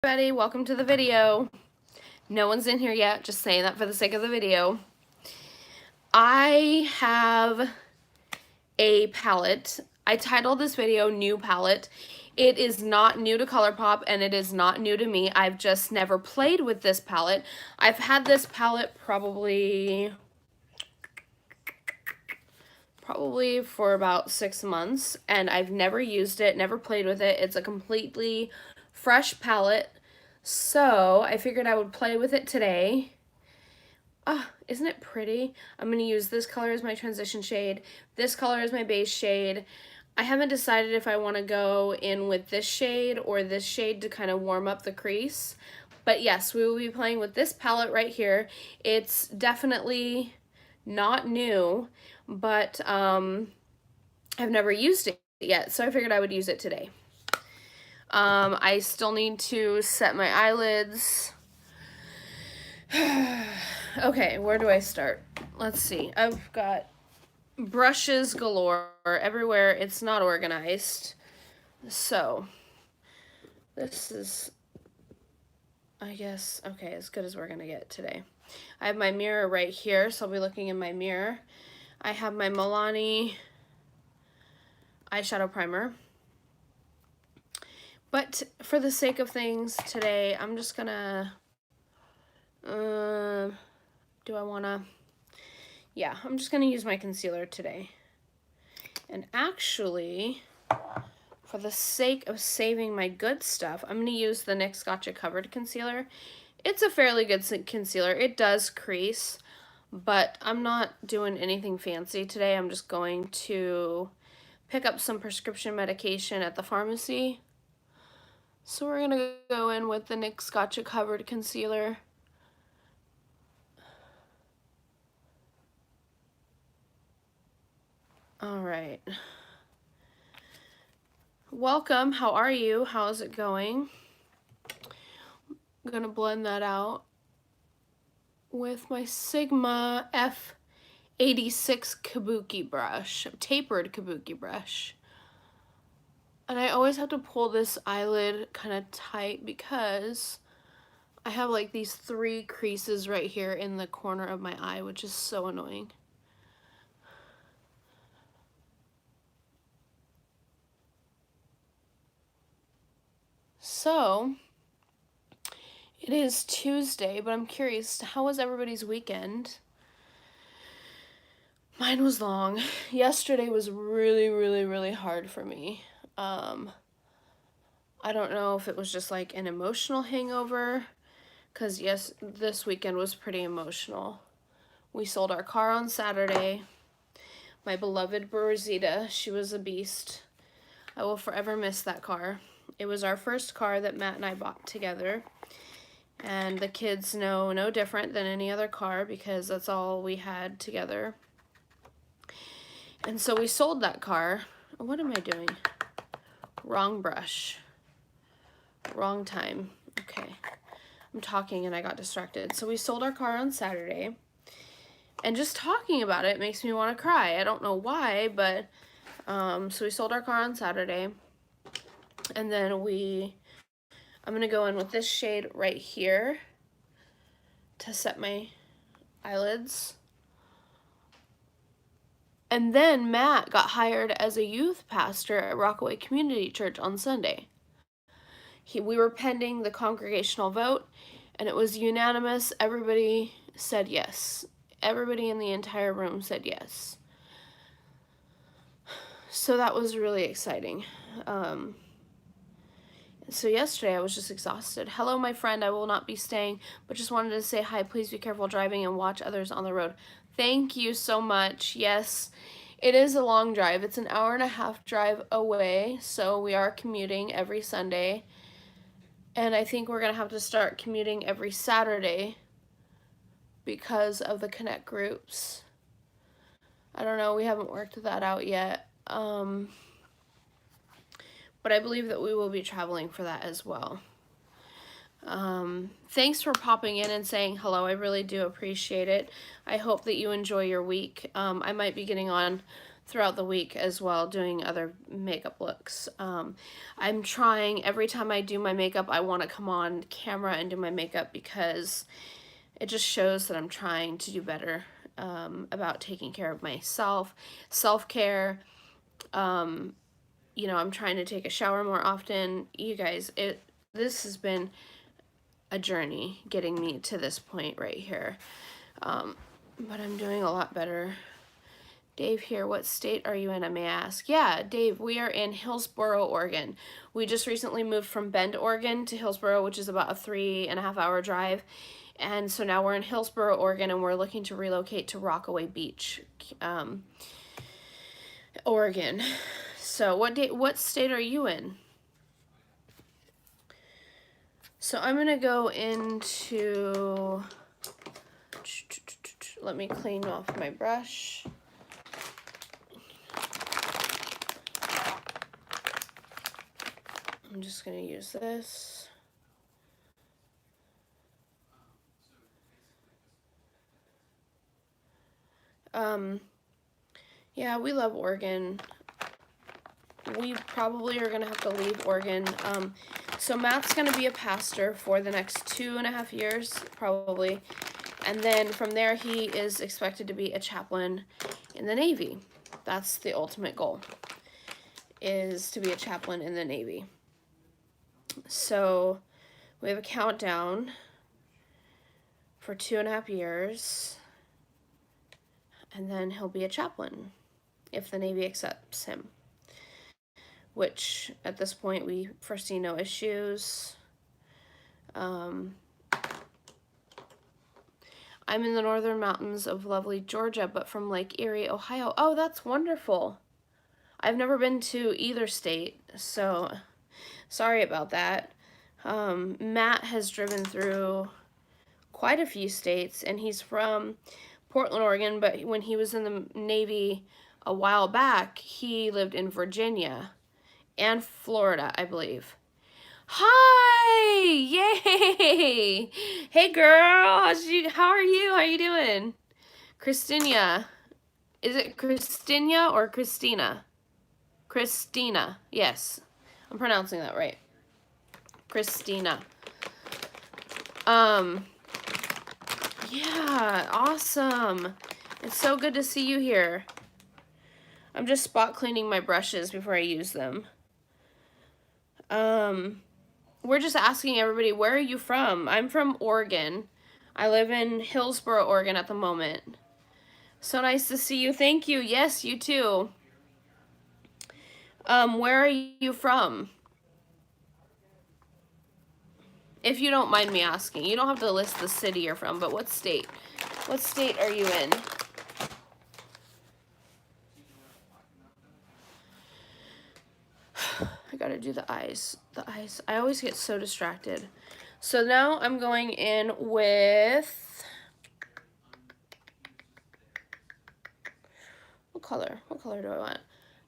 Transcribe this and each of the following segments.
Everybody, welcome to the video. No one's in here yet, just saying that for the sake of the video. I have a palette. I titled this video New Palette. It is not new to ColourPop and it is not new to me. I've just never played with this palette. I've had this palette probably for about 6 months and I've never used it, never played with it. It's a completely fresh palette. So I figured I would play with it today. Isn't it pretty? I'm going to use this color as my transition shade. This color is my base shade. I haven't decided if I want to go in with this shade or this shade to kind of warm up the crease. But yes, we will be playing with this palette right here. It's definitely not new, but I've never used it yet, so I figured I would use it today. I still need to set my eyelids. Okay, where do I start? Let's see. I've got brushes galore everywhere. It's not organized. So, this is, I guess, okay, as good as we're gonna get today. I have my mirror right here, so I'll be looking in my mirror. I have my Milani eyeshadow primer. But for the sake of things today, I'm just gonna, I'm just gonna use my concealer today. And actually, for the sake of saving my good stuff, I'm gonna use the NYX Gotcha Covered Concealer. It's a fairly good concealer. It does crease, but I'm not doing anything fancy today. I'm just going to pick up some prescription medication at the pharmacy. So we're gonna go in with the NYX Gotcha Covered Concealer. All right. Welcome, how are you? How's it going? I'm gonna blend that out with my Sigma F86 kabuki brush, tapered kabuki brush. And I always have to pull this eyelid kind of tight because I have like these 3 creases right here in the corner of my eye, which is so annoying. So, it is Tuesday, but I'm curious, how was everybody's weekend? Mine was long. Yesterday was really hard for me. I don't know if it was just like an emotional hangover, because yes, this weekend was pretty emotional. We sold our car on Saturday. My beloved Rosita, she was a beast. I will forever miss that car. It was our first car that Matt and I bought together. And the kids know no different than any other car because that's all we had together. And so we sold that car. What am I doing? Wrong brush. Wrong time. Okay. I'm talking and I got distracted. So we sold our car on Saturday. And just talking about it makes me want to cry. I don't know why, but so we sold our car on Saturday. And then I'm going to go in with this shade right here to set my eyelids. And then Matt got hired as a youth pastor at Rockaway Community Church on Sunday. We were pending the congregational vote, and it was unanimous. Everybody said yes. Everybody in the entire room said yes. So that was really exciting. So yesterday I was just exhausted. Hello, my friend. I will not be staying, but just wanted to say hi. Please be careful driving and watch others on the road. Thank you so much. Yes, it is a long drive. It's an 1.5-hour drive away, so we are commuting every Sunday. And I think we're going to have to start commuting every Saturday because of the Connect groups. I don't know. We haven't worked that out yet. But I believe that we will be traveling for that as well. Thanks for popping in and saying hello. I really do appreciate it. I hope that you enjoy your week. I might be getting on throughout the week as well, doing other makeup looks. I'm trying, every time I do my makeup, I want to come on camera and do my makeup because it just shows that I'm trying to do better about taking care of myself, self-care. You know, I'm trying to take a shower more often. You guys, this has been a journey getting me to this point right here. But I'm doing a lot better. Dave here, what state are you in, I may ask? Yeah, Dave, we are in Hillsboro, Oregon. We just recently moved from Bend, Oregon to Hillsboro, which is about a 3.5-hour drive. And so now we're in Hillsboro, Oregon, and we're looking to relocate to Rockaway Beach, Oregon. So what state are you in? So I'm gonna go into, let me clean off my brush. I'm just gonna use this. Yeah, we love Oregon. We probably are gonna have to leave Oregon. So Matt's gonna be a pastor for the next 2.5 years, probably. And then from there, he is expected to be a chaplain in the Navy. That's the ultimate goal, is to be a chaplain in the Navy. So we have a countdown for 2.5 years, and then he'll be a chaplain if the Navy accepts him, which at this point we foresee no issues. I'm in the northern mountains of lovely Georgia, but from Lake Erie, Ohio. Oh, that's wonderful. I've never been to either state, so sorry about that. Matt has driven through quite a few states, and he's from Portland, Oregon, but when he was in the Navy a while back, he lived in Virginia and Florida, I believe. Hi! Yay! Hey girl, how are you? How are you doing? Christina. Is it Christina or Christina? Christina. Yes. I'm pronouncing that right. Christina. Yeah, awesome. It's so good to see you here. I'm just spot cleaning my brushes before I use them. We're just asking everybody, where are you from? I'm from Oregon. I live in Hillsboro, Oregon at the moment. So nice to see you. Thank you. Yes, you too. Where are you from? If you don't mind me asking. You don't have to list the city you're from, but what state? What state are you in? I gotta do the eyes. The eyes. I always get so distracted. So now I'm going in with... What color? What color do I want?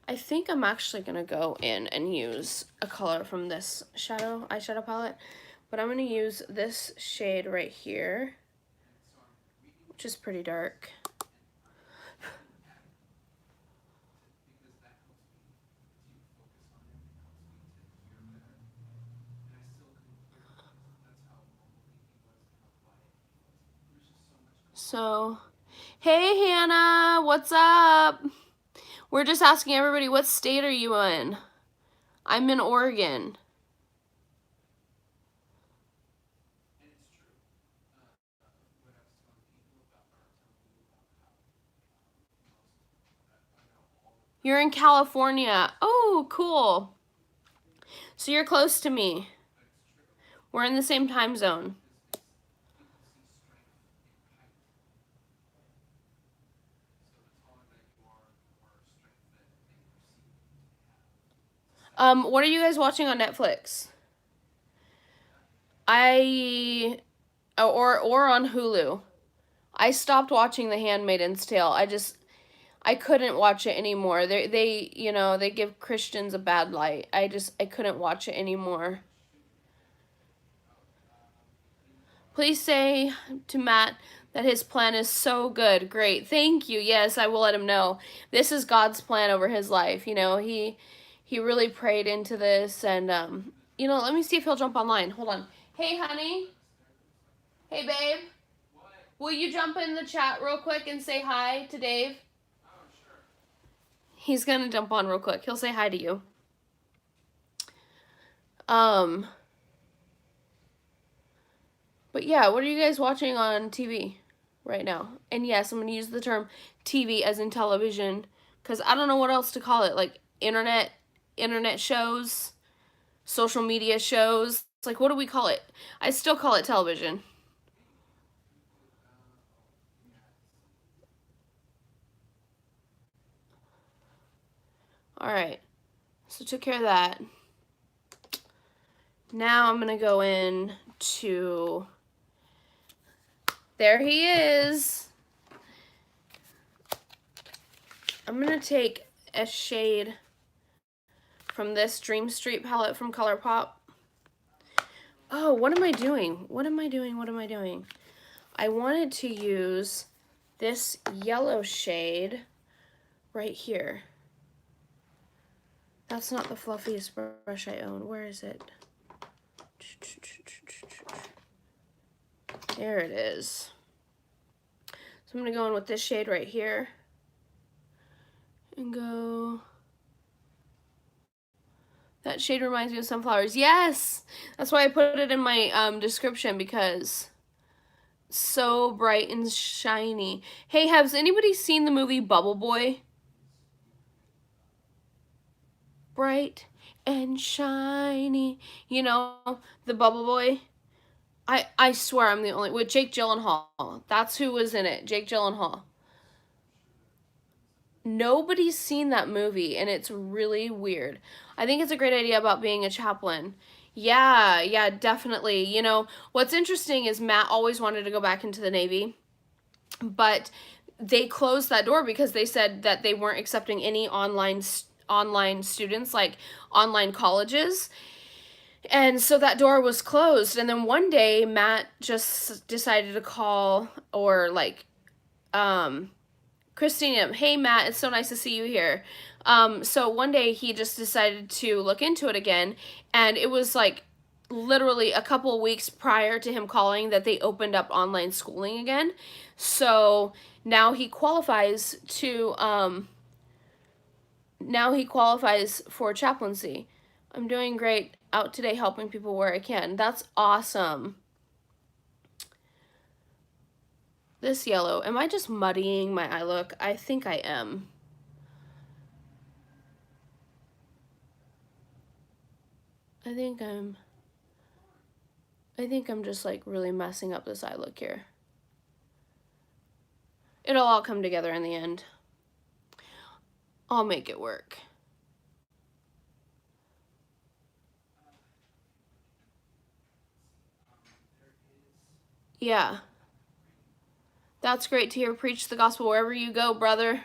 I think I'm actually gonna go in and use a color from this eyeshadow palette. But I'm gonna use this shade right here, which is pretty dark. So, hey Hannah, what's up? We're just asking everybody, what state are you in? I'm in Oregon. You're in California. Oh, cool. So you're close to me. We're in the same time zone. What are you guys watching on Netflix? Or on Hulu. I stopped watching The Handmaid's Tale. I couldn't watch it anymore. They give Christians a bad light. I couldn't watch it anymore. Please say to Matt that his plan is so good. Great. Thank you. Yes, I will let him know. This is God's plan over his life. You know, he really prayed into this, and you know, let me see if he'll jump online. Hold on. Hey, honey. Hey, babe. Will you jump in the chat real quick and say hi to Dave? He's gonna jump on real quick. He'll say hi to you. But yeah, what are you guys watching on TV right now? And yes, I'm gonna use the term TV as in television, because I don't know what else to call it. Like internet shows, social media shows. It's like, what do we call it? I still call it television. All right, so took care of that. Now I'm gonna go in to, there he is. I'm gonna take a shade from this Dream Street palette from ColourPop. Oh, what am I doing? What am I doing? I wanted to use this yellow shade right here. That's not the fluffiest brush I own. Where is it? There it is. So I'm gonna go in with this shade right here and go. That shade reminds me of sunflowers. Yes! That's why I put it in my description, because so bright and shiny. Hey, has anybody seen the movie Bubble Boy? Bright and shiny. You know, the Bubble Boy? I swear I'm the only, with Jake Gyllenhaal. That's who was in it, Jake Gyllenhaal. Nobody's seen that movie, and it's really weird. I think it's a great idea about being a chaplain. Yeah, definitely. You know, what's interesting is Matt always wanted to go back into the Navy, but they closed that door because they said that they weren't accepting any online students, like online colleges. And so that door was closed. And then one day Matt just decided to call, or like, Christina, hey Matt, it's so nice to see you here. So one day he just decided to look into it again, and it was like literally a couple of weeks prior to him calling that they opened up online schooling again. So now he qualifies to for chaplaincy. I'm doing great out today helping people where I can. That's awesome. This yellow, am I just muddying my eye look? I think I am. I think I'm just like really messing up this eye look here. It'll all come together in the end. I'll make it work. Yeah. That's great to hear. Preach the gospel wherever you go, brother.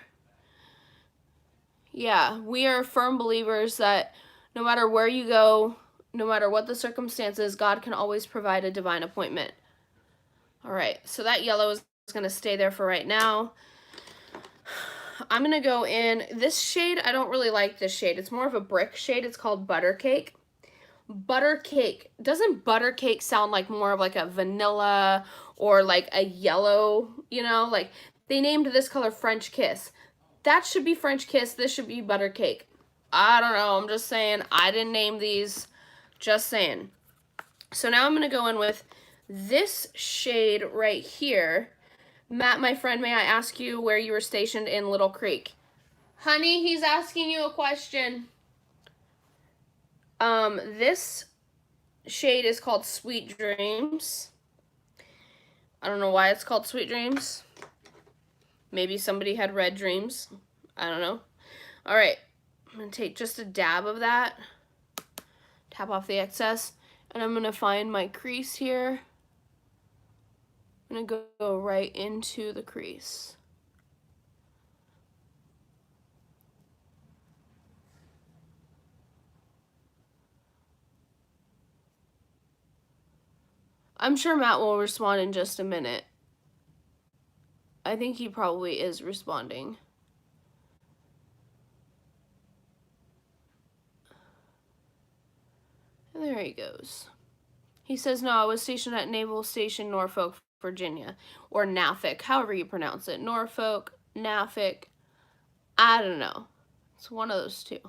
Yeah, we are firm believers that no matter where you go, no matter what the circumstances, God can always provide a divine appointment. All right, so that yellow is going to stay there for right now. I'm going to go in this shade. I don't really like this shade. It's more of a brick shade. It's called Butter Cake. Butter Cake. Doesn't Butter Cake sound like more of like a vanilla or like a yellow, you know? Like they named this color French Kiss. That should be French Kiss. This should be Butter Cake. I don't know. I'm just saying. I didn't name these. Just saying. So now I'm going to go in with this shade right here. Matt, my friend, may I ask you where you were stationed in Little Creek? Honey, he's asking you a question. This shade is called Sweet Dreams. I don't know why it's called Sweet Dreams. Maybe somebody had red dreams. I don't know. All right, I'm gonna take just a dab of that, tap off the excess, and I'm gonna find my crease here. I'm gonna go right into the crease. I'm sure Matt will respond in just a minute. I think he probably is responding. And there he goes. He says, no, I was stationed at Naval Station, Norfolk, Virginia. Or Norfolk, however you pronounce it. Norfolk, Norfolk, I don't know. It's one of those two.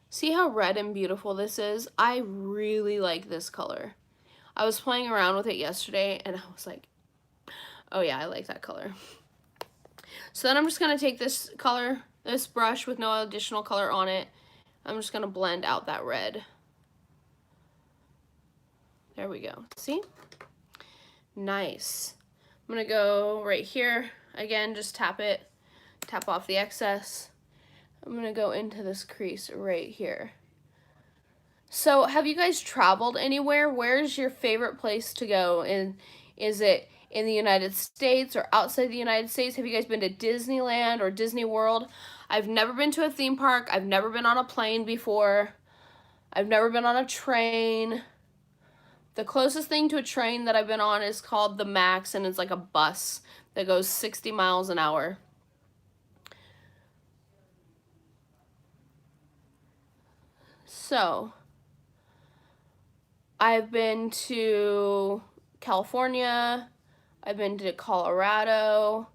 See how red and beautiful this is? I really like this color. I was playing around with it yesterday and I was like, oh yeah, I like that color. So then I'm just going to take this color, this brush with no additional color on it. I'm just going to blend out that red. There we go. See? Nice. I'm going to go right here. Again, just tap it. Tap off the excess. I'm going to go into this crease right here. So have you guys traveled anywhere? Where's your favorite place to go? And is it in the United States or outside the United States? Have you guys been to Disneyland or Disney World? I've never been to a theme park. I've never been on a plane before. I've never been on a train. The closest thing to a train that I've been on is called the Max, and it's like a bus that goes 60 miles an hour. So, I've been to California. I've been to Colorado.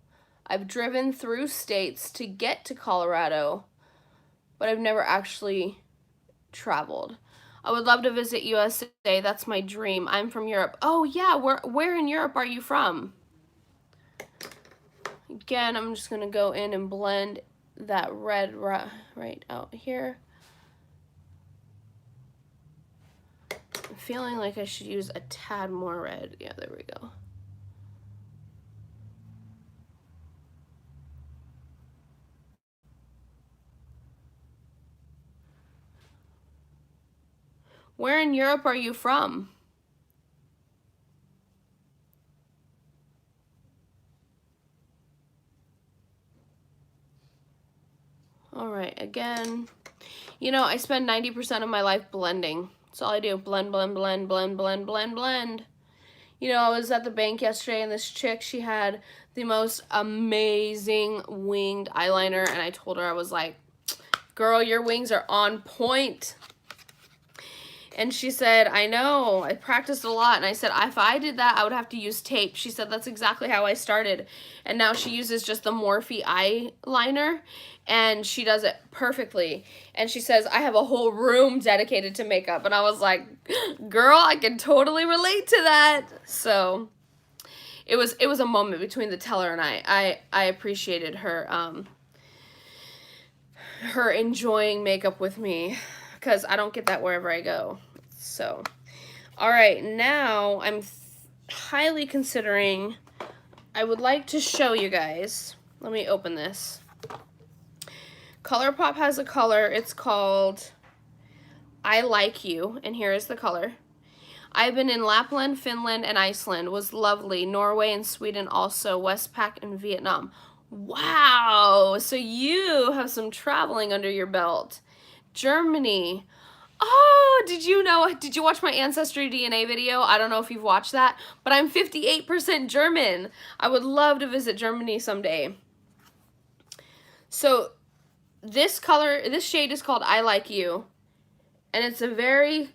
I've driven through states to get to Colorado, but I've never actually traveled. I would love to visit USA. That's my dream. I'm from Europe. Oh yeah, where in Europe are you from? Again, I'm just going to go in and blend that red right out here. I'm feeling like I should use a tad more red. Yeah, there we go. Where in Europe are you from? All right, again, you know, I spend 90% of my life blending. That's all I do. Blend, blend, blend, blend, blend, blend, blend. You know, I was at the bank yesterday and this chick, she had the most amazing winged eyeliner, and I told her, I was like, girl, your wings are on point. And she said, I know, I practiced a lot. And I said, if I did that, I would have to use tape. She said, that's exactly how I started. And now she uses just the Morphe eyeliner, and she does it perfectly. And she says, I have a whole room dedicated to makeup. And I was like, girl, I can totally relate to that. So it was a moment between the teller and I appreciated her, her enjoying makeup with me, because I don't get that wherever I go. So, all right, now I'm highly considering, I would like to show you guys, let me open this. ColourPop has a color, it's called I Like You, and here is the color. I've been in Lapland, Finland, and Iceland, was lovely. Norway and Sweden also, Westpac and Vietnam. Wow, so you have some traveling under your belt. Germany. Oh, did you know, did you watch my Ancestry DNA video? I don't know if you've watched that, but I'm 58% German. I would love to visit Germany someday. So this color, this shade is called I Like You, and it's a very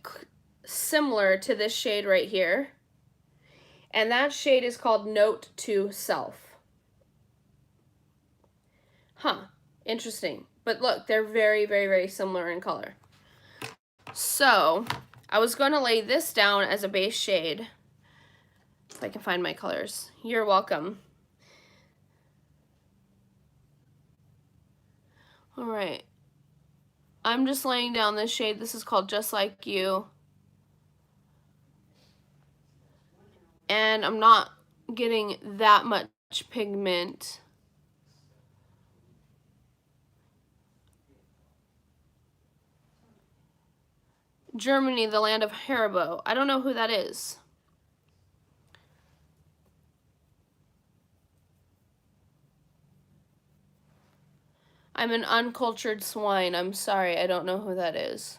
similar to this shade right here. And that shade is called Note to Self. Huh, interesting. But look, they're very, very, very similar in color. So, I was going to lay this down as a base shade. If I can find my colors. You're welcome. All right. I'm just laying down this shade. This is called Just Like You. And I'm not getting that much pigment. Germany, the land of Haribo. I don't know who that is. I'm an uncultured swine. I'm sorry, I don't know who that is.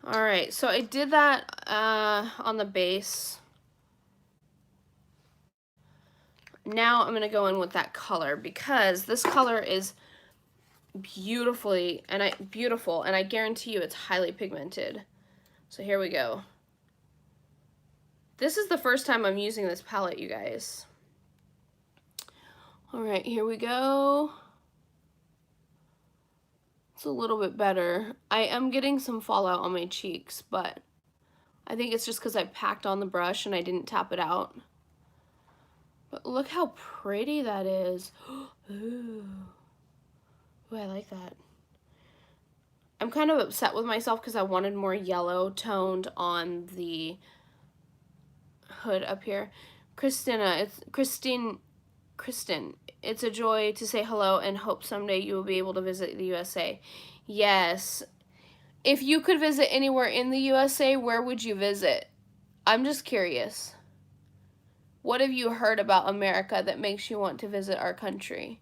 All right, so I did that on the base. Now I'm gonna go in with that color because this color is beautiful, and I guarantee you it's highly pigmented. So here we go. This is the first time I'm using this palette, you guys. All right, here we go. It's a little bit better. I am getting some fallout on my cheeks, but I think it's just because I packed on the brush and I didn't tap it out. But look how pretty that is. Ooh. Ooh, I like that. I'm kind of upset with myself because I wanted more yellow toned on the hood up here. Kristen, it's a joy to say hello and hope someday you will be able to visit the USA. Yes. If you could visit anywhere in the USA, where would you visit? I'm just curious. What have you heard about America that makes you want to visit our country?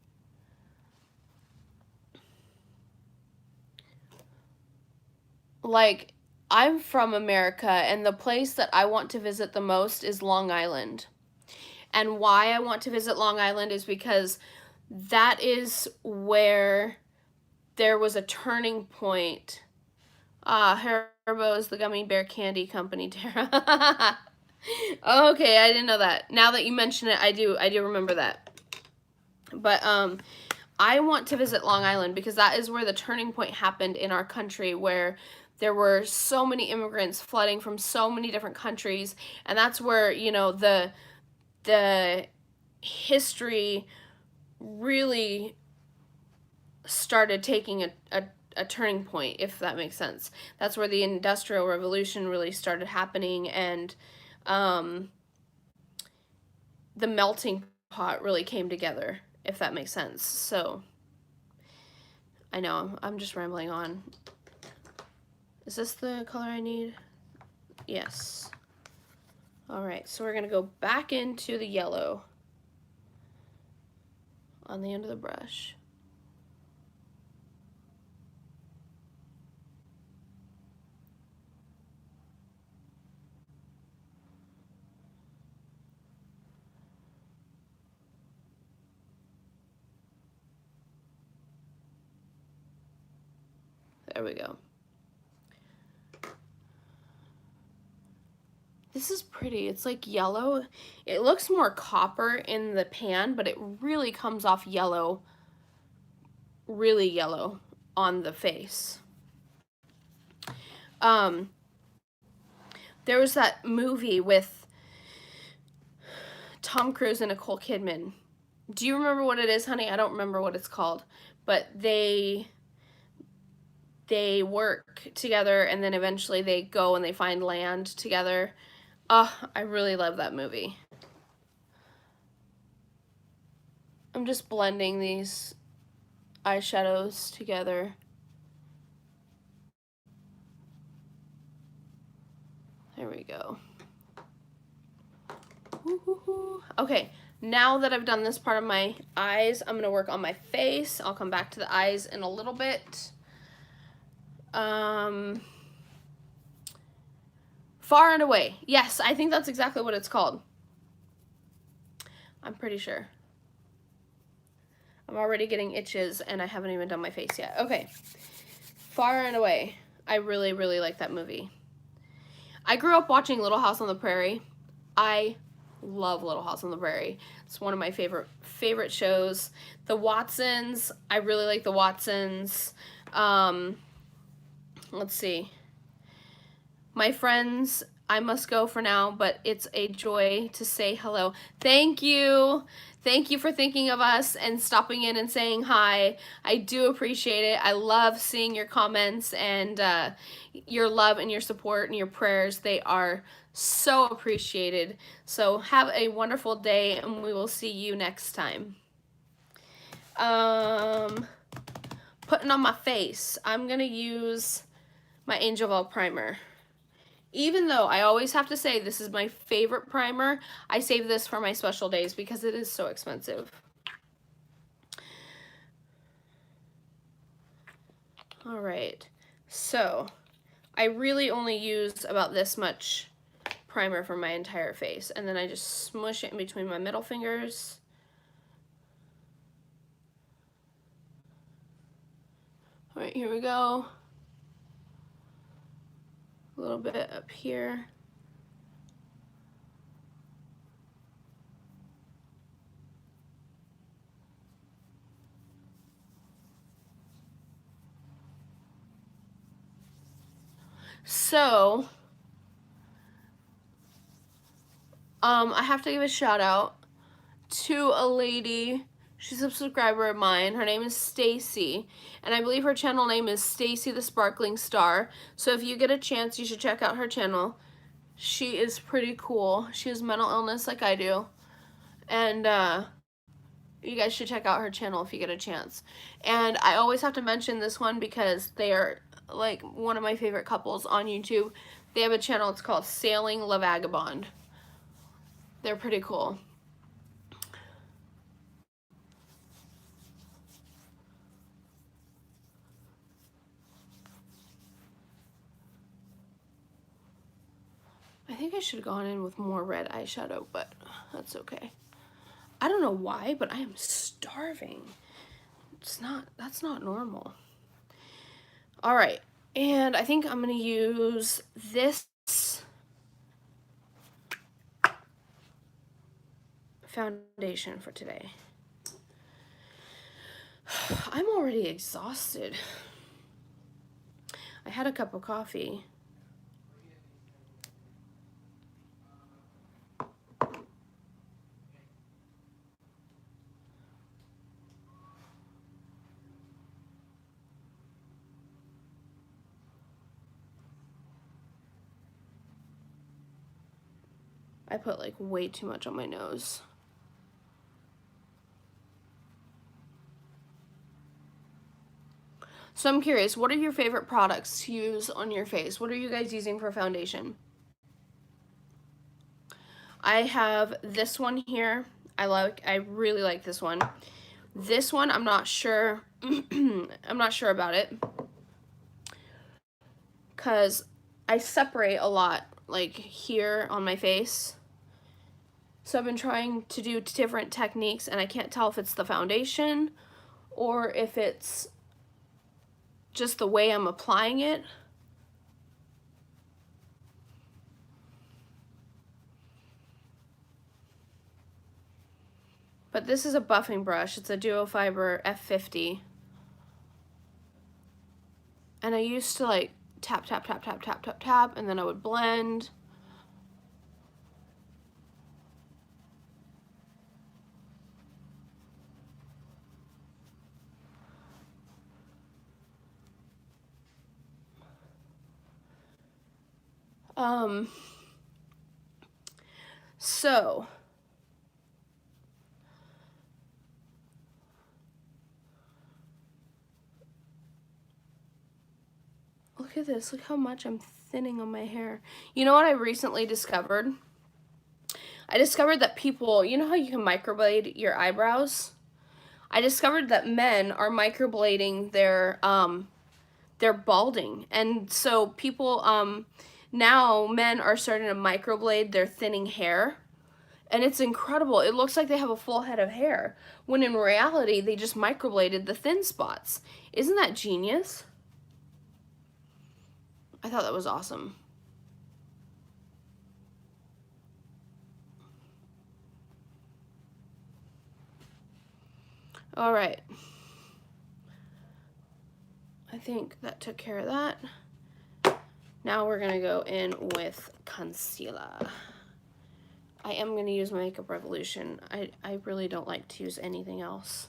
Like, I'm from America, and the place that I want to visit the most is Long Island. And why I want to visit Long Island is because that is where there was a turning point. Haribo is the gummy bear candy company, Tara. Okay, I didn't know that. Now that you mention it, I do remember that. But I want to visit Long Island because that is where the turning point happened in our country, where there were so many immigrants flooding from so many different countries, and that's where, you know, the history really started taking a turning point, if that makes sense. That's where the Industrial Revolution really started happening, and the melting pot really came together, if that makes sense. So, I know, I'm just rambling on. Is this the color I need? Yes. Alright, so we're going to go back into the yellow on the end of the brush. There we go. This is pretty. It's like yellow. It looks more copper in the pan, but it really comes off yellow, really yellow on the face. There was that movie with Tom Cruise and Nicole Kidman. Do you remember what it is, honey? I don't remember what it's called, but they work together, and then eventually they go and they find land together. I really love that movie. I'm just blending these eyeshadows together. There we go. Okay, now that I've done this part of my eyes, I'm gonna work on my face. I'll come back to the eyes in a little bit. Far and Away. Yes, I think that's exactly what it's called. I'm pretty sure. I'm already getting itches and I haven't even done my face yet. Okay. Far and Away. I really, really like that movie. I grew up watching Little House on the Prairie. I love Little House on the Prairie. It's one of my favorite shows. The Watsons. I really like the Watsons. Let's see. My friends, I must go for now, but it's a joy to say hello. Thank you. Thank you for thinking of us and stopping in and saying hi. I do appreciate it. I love seeing your comments and your love and your support and your prayers. They are so appreciated. So have a wonderful day, and we will see you next time. Putting on my face, I'm going to use my Angel Ball primer. Even though I always have to say this is my favorite primer, I save this for my special days because it is so expensive. All right, so I really only use about this much primer for my entire face, and then I just smush it in between my middle fingers. All right, here we go. A little bit up here. So, I have to give a shout out to a lady. She's a subscriber of mine. Her name is Stacy, and I believe her channel name is Stacy the Sparkling Star. So if you get a chance, you should check out her channel. She is pretty cool. She has mental illness like I do, and you guys should check out her channel if you get a chance. And I always have to mention this one because they are like one of my favorite couples on YouTube. They have a channel, it's called Sailing La Vagabond. They're pretty cool. I think I should have gone in with more red eyeshadow, but that's okay. I don't know why, but I am starving. That's not normal. All right, and I think I'm gonna use this foundation for today. I'm already exhausted. I had a cup of coffee. I put like way too much on my nose. So I'm curious, what are your favorite products to use on your face? What are you guys using for foundation? I have this one here. I really like this one. This one, I'm not sure. I'm not sure about it because I separate a lot, like here on my face. So I've been trying to do different techniques, and I can't tell if it's the foundation or if it's just the way I'm applying it. But this is a buffing brush. It's a Duo Fiber F50. And I used to like tap, tap, tap, tap, tap, tap, tap, and then I would blend. So look at this. Look how much I'm thinning on my hair. You know what I recently discovered? I discovered that people, you know how you can microblade your eyebrows? I discovered that men are microblading their balding. And so people, now men are starting to microblade their thinning hair. And it's incredible. It looks like they have a full head of hair, when in reality, they just microbladed the thin spots. Isn't that genius? I thought that was awesome. All right. I think that took care of that. Now we're gonna go in with concealer. I am gonna use my Makeup Revolution. I really don't like to use anything else.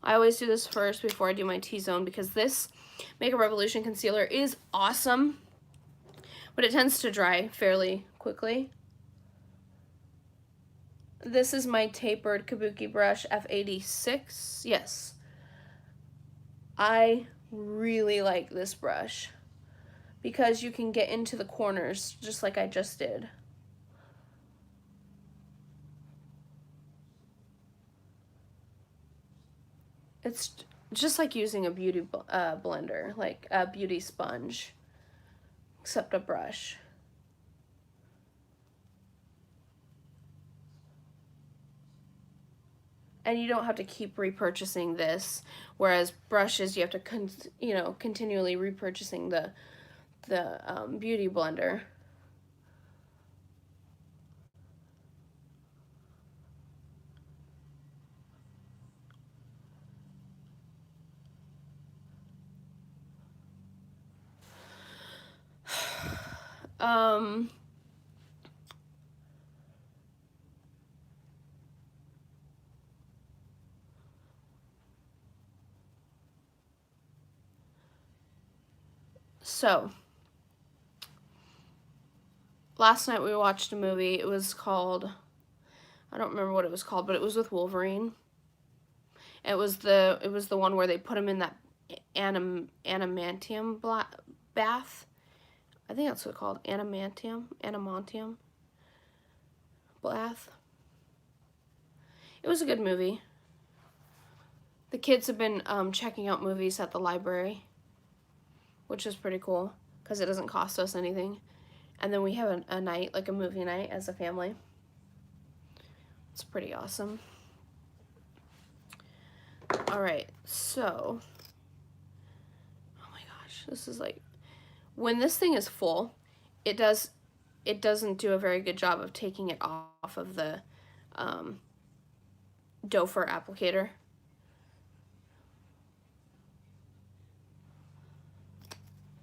I always do this first before I do my T-zone because this Makeup Revolution concealer is awesome, but it tends to dry fairly quickly. This is my tapered Kabuki brush F86. Yes. I really like this brush because you can get into the corners just like I just did. It's just like using a beauty blender, like a beauty sponge, except a brush. And you don't have to keep repurchasing this, whereas brushes you have to continually repurchasing the beauty blender. um so last night we watched a movie. It was called, I don't remember what it was called, but it was with Wolverine. It was the one where they put him in that animantium bath. I think that's what it's called, animantium bath. It was a good movie. The kids have been checking out movies at the library, which is pretty cool because it doesn't cost us anything. And then we have a night, like a movie night as a family. It's pretty awesome. All right, so, oh my gosh, this is like, when this thing is full, it doesn't do a very good job of taking it off of the doe fur applicator.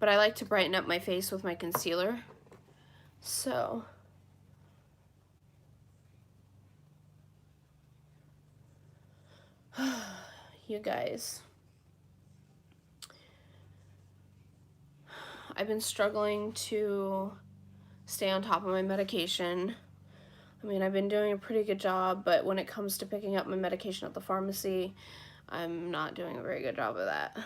But I like to brighten up my face with my concealer. So, you guys, I've been struggling to stay on top of my medication. I mean, I've been doing a pretty good job, but when it comes to picking up my medication at the pharmacy, I'm not doing a very good job of that.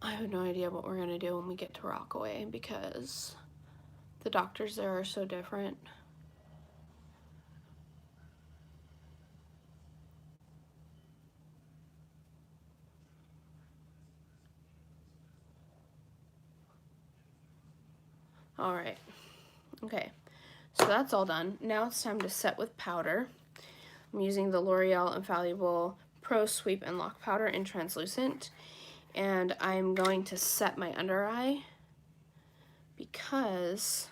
I have no idea what we're gonna do when we get to Rockaway because the doctors there are so different. All right, okay, so that's all done. Now it's time to set with powder. I'm using the L'Oreal Infallible Pro Sweep and Lock Powder in translucent, and I'm going to set my under eye because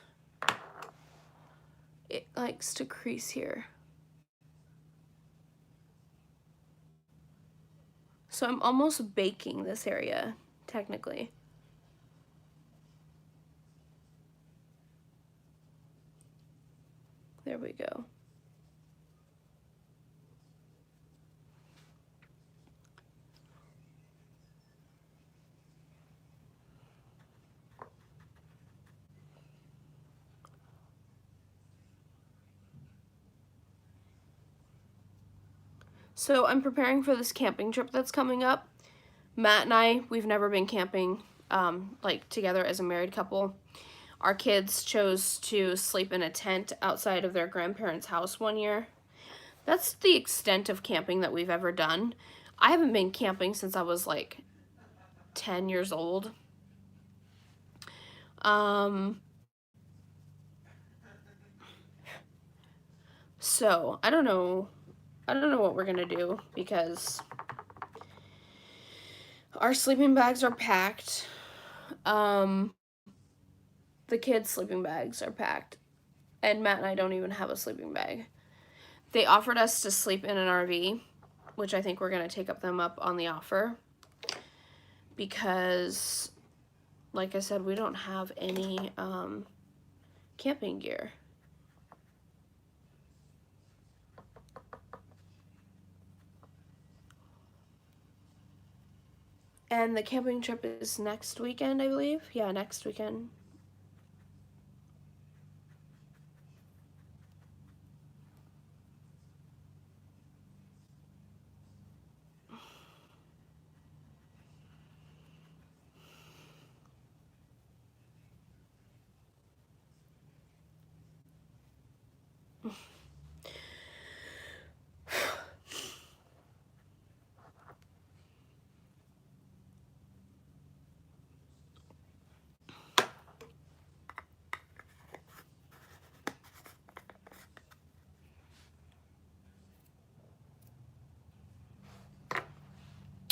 it likes to crease here. So I'm almost baking this area, technically. There we go. So I'm preparing for this camping trip that's coming up. Matt and I, we've never been camping like together as a married couple. Our kids chose to sleep in a tent outside of their grandparents' house one year. That's the extent of camping that we've ever done. I haven't been camping since I was like 10 years old. So I don't know what we're gonna do because our sleeping bags are packed. The kids' sleeping bags are packed, and Matt and I don't even have a sleeping bag. They offered us to sleep in an RV, which I think we're gonna take them up on the offer because, like I said, we don't have any camping gear. And the camping trip is next weekend, I believe. Yeah, next weekend.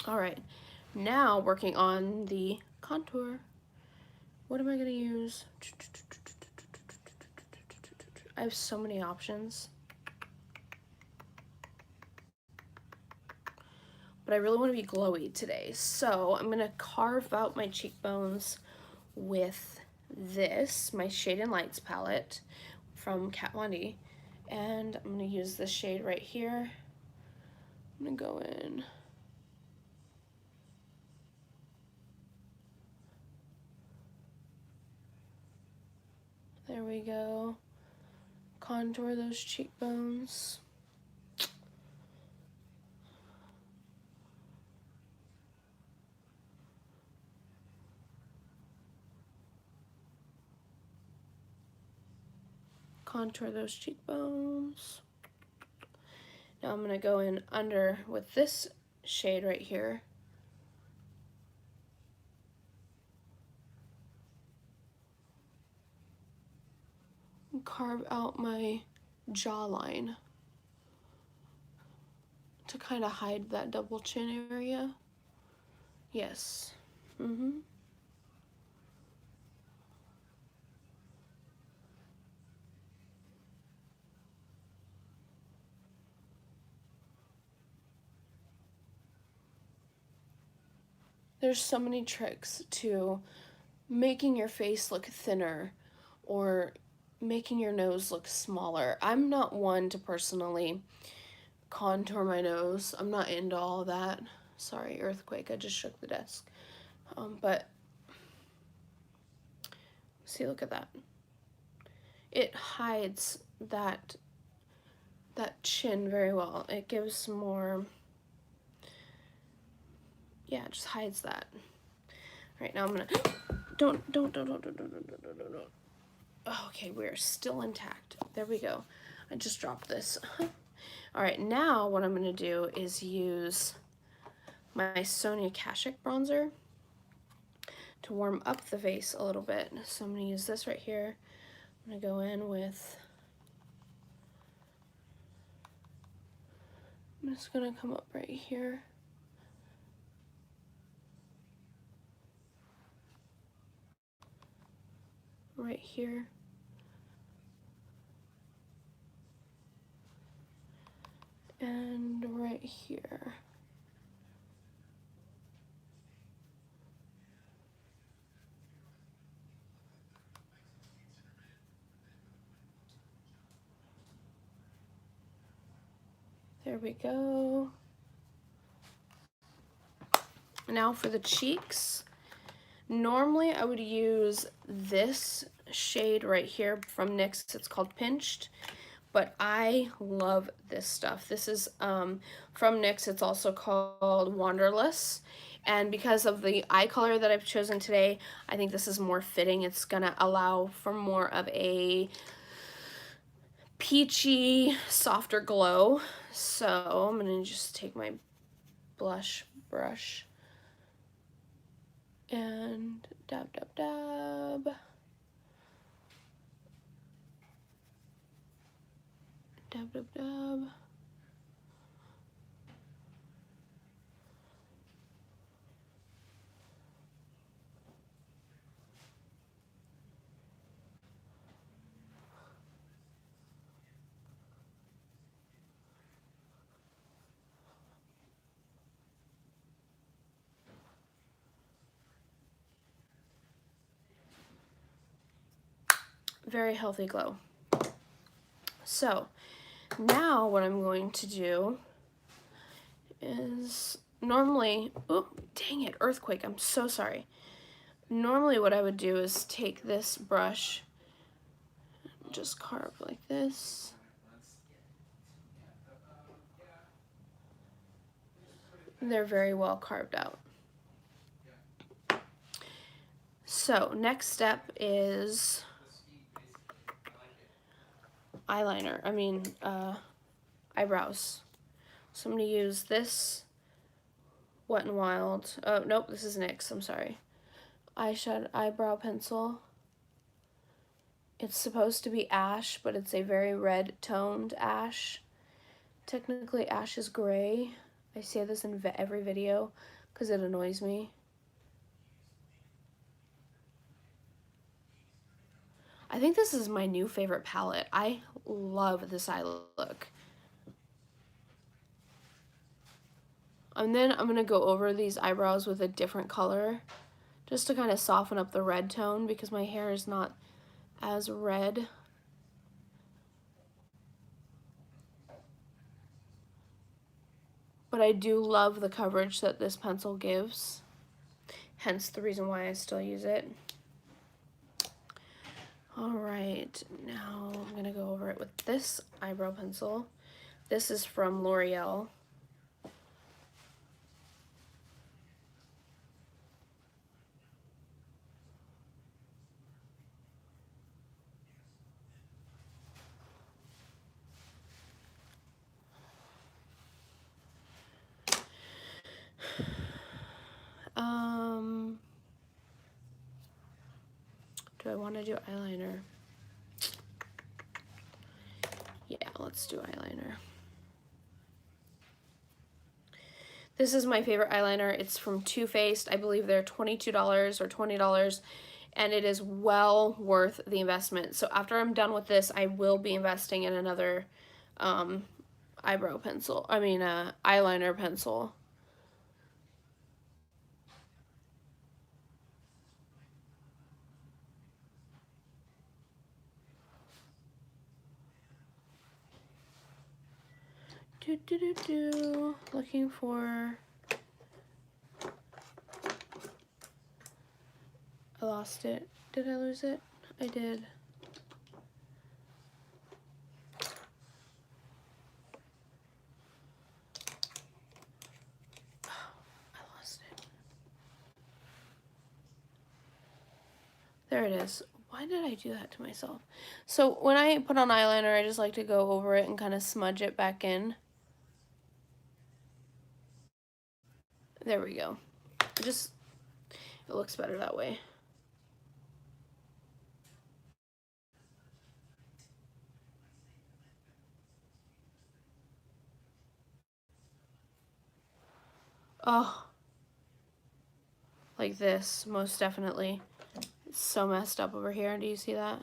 All right, now working on the contour. What am I gonna use? I have so many options. But I really want to be glowy today. So I'm gonna carve out my cheekbones with this, my Shade and Lights palette from Kat Von D. And I'm gonna use this shade right here. I'm gonna go in. There we go. Contour those cheekbones. Contour those cheekbones. Now I'm gonna go in under with this shade right here. And carve out my jawline to kind of hide that double chin area. Yes. There's so many tricks to making your face look thinner or making your nose look smaller. I'm not one to personally contour my nose. I'm not into all that. Sorry, earthquake, I just shook the desk. But see, look at that. It hides that chin very well. It gives more, yeah, it just hides that. All right, now I'm gonna, don't. Okay, we're still intact. There we go. I just dropped this. All right, now what I'm gonna do is use my Sonia Kashuk bronzer to warm up the face a little bit. So I'm gonna use this right here. I'm gonna go in with, I'm just gonna come up right here. Right here. And right here. There we go. Now for the cheeks. Normally I would use this shade right here from NYX. It's called Pinched, but I love this stuff. This is from NYX. It's also called Wanderlust. And because of the eye color that I've chosen today, I think this is more fitting. It's gonna allow for more of a peachy, softer glow. So I'm gonna just take my blush brush and dab, dab, dab. Dab, dab, dab. Very healthy glow. So now what I'm going to do is normally, oh, dang it, earthquake, I'm so sorry. Normally what I would do is take this brush, just carve like this. They're very well carved out. So next step is eyeliner, eyebrows. So I'm going to use this Wet n Wild, oh nope, this is NYX, I'm sorry, eyeshadow eyebrow pencil. It's supposed to be ash, but it's a very red toned ash. Technically ash is gray. I say this in every video because it annoys me. I think this is my new favorite palette. I love this eye look. And then I'm going to go over these eyebrows with a different color just to kind of soften up the red tone because my hair is not as red. But I do love the coverage that this pencil gives, hence the reason why I still use it. Alright, now I'm going to go over it with this eyebrow pencil. This is from L'Oreal. Do I want to do eyeliner? Yeah, let's do eyeliner. This is my favorite eyeliner. It's from Too Faced. I believe they're $22 or $20, and it is well worth the investment. So after I'm done with this, I will be investing in another eyeliner pencil. Looking for, I lost it. Did I lose it? I did. I lost it. There it is. Why did I do that to myself? So when I put on eyeliner, I just like to go over it and kind of smudge it back in. There we go. It looks better that way. Oh, like this, most definitely. It's so messed up over here. Do you see that?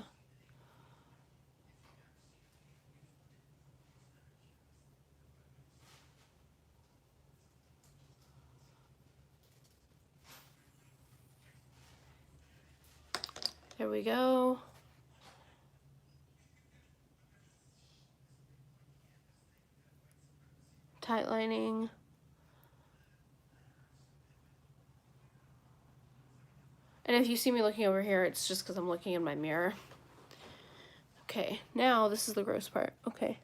There we go. Tight lining. And if you see me looking over here, it's just because I'm looking in my mirror. Okay, now this is the gross part. Okay.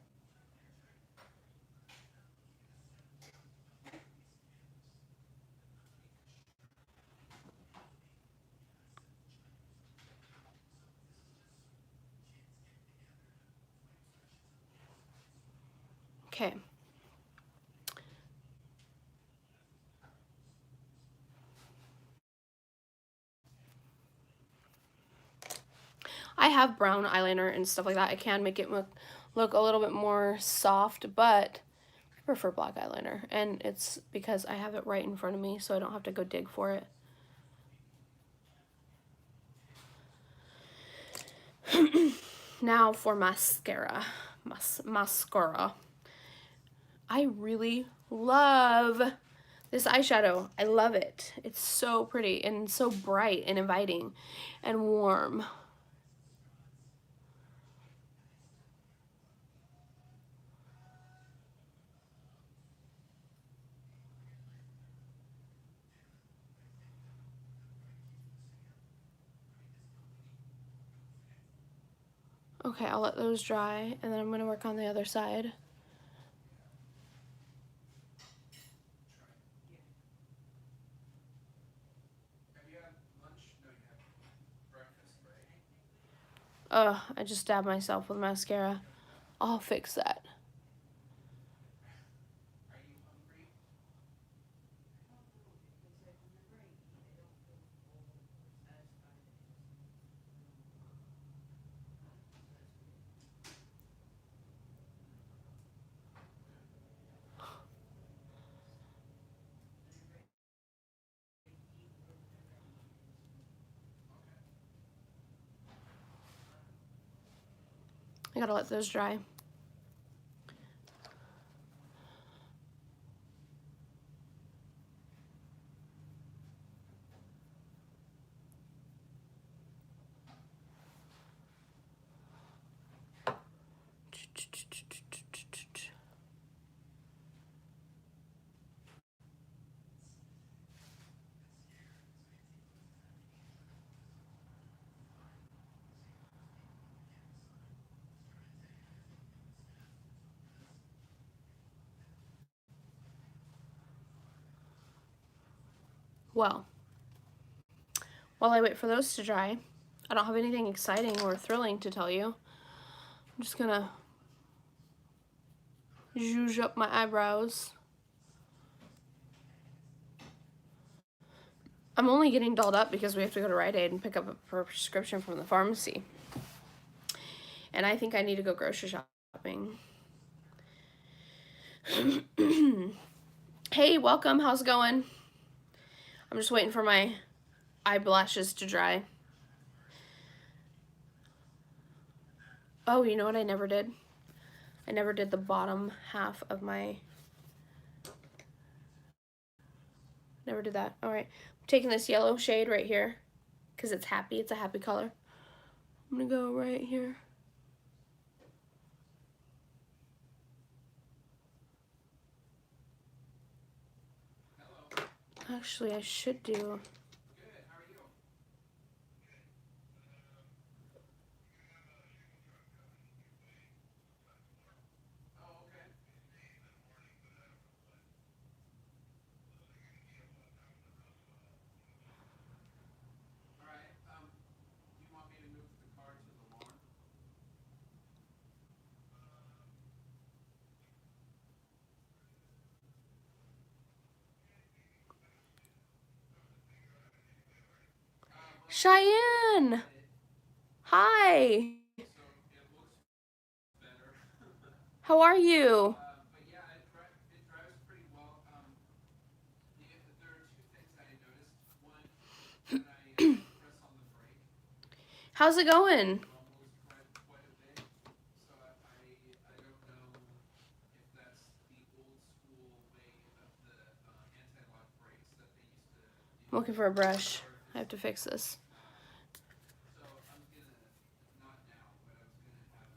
Okay. I have brown eyeliner and stuff like that. I can make it look a little bit more soft, but I prefer black eyeliner. And it's because I have it right in front of me, so I don't have to go dig for it. Now for mascara. Mascara. I really love this eyeshadow. I love it. It's so pretty and so bright and inviting and warm. Okay, I'll let those dry, and then I'm gonna work on the other side. Ugh, I just stabbed myself with mascara. I'll fix that. I gotta let those dry. Well, while I wait for those to dry, I don't have anything exciting or thrilling to tell you. I'm just gonna zhuzh up my eyebrows. I'm only getting dolled up because we have to go to Rite Aid and pick up a prescription from the pharmacy. And I think I need to go grocery shopping. Hey, welcome. How's it going? I'm just waiting for my eyelashes to dry. Oh, you know what I never did? I never did the bottom half of my... Never did that. All right. I'm taking this yellow shade right here because it's happy. It's a happy color. I'm going to go right here. Actually, I should do... Good. How are you? Oh, okay. All right. Do you want me to move the car to the lawn? Well, Cheyenne! Hi! so it looks better. How are you? But yeah, it drives pretty well. There are two things that I noticed. One, when I press on the brake, How's it going? it almost quite a bit. So I don't know if that's the old school way of the anti-lock brakes that they used to I'm do, looking for a brush. or if I have to it's fix this. So I'm gonna, not now, but I was gonna have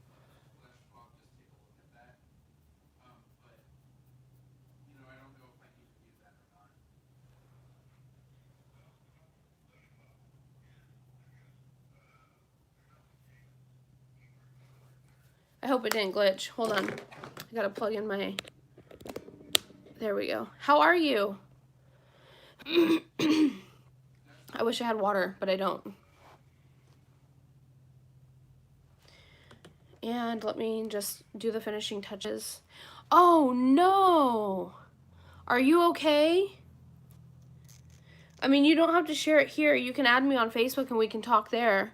Flash Bob just take a look at that. But I don't know if I need to do that or not. I hope it didn't glitch. Hold on. I gotta plug in my... There we go. How are you? I wish I had water, but I don't. And let me just do the finishing touches. Oh no! Are you okay? I mean, you don't have to share it here. You can add me on Facebook and we can talk there.